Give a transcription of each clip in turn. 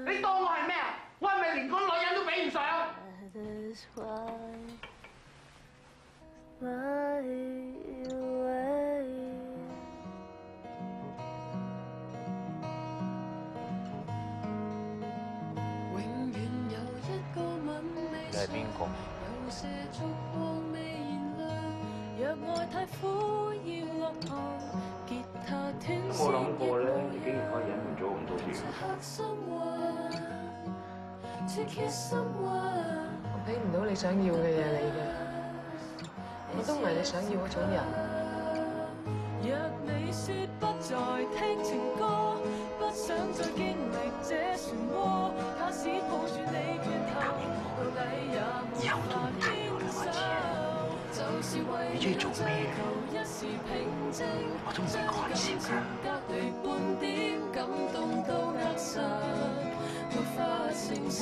你當我係咩啊？我係咪連個女人都比唔上？ 你係邊個？有冇諗過咧？你竟然可以隱瞞咗咁多嘢。我俾唔到你想要嘅嘢你嘅，我都唔係你想要嗰種人。若你說不再聽情歌，不想再經歷這漩渦，假使抱住你拳頭，到底也無法牽手。就是為你追求一時平靜，我都唔係講笑㗎。隔離半點感動都扼實，沒法承受。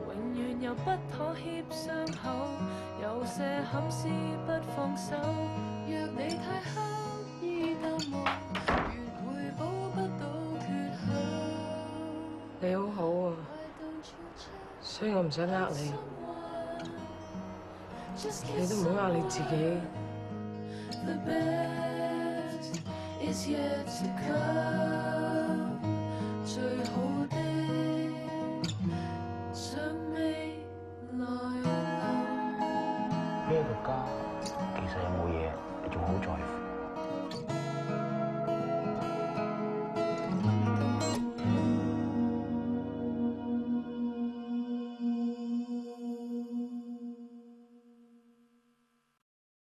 永遠又不妥協傷口，有些憾事不放手。若你太刻意淡忘，越會補不到缺口。你好好啊，所以我唔想呃你。你都唔好呃你自己。The best is yet to come， 最好的尚未來臨。呢一個家其實有冇嘢你仲好在乎？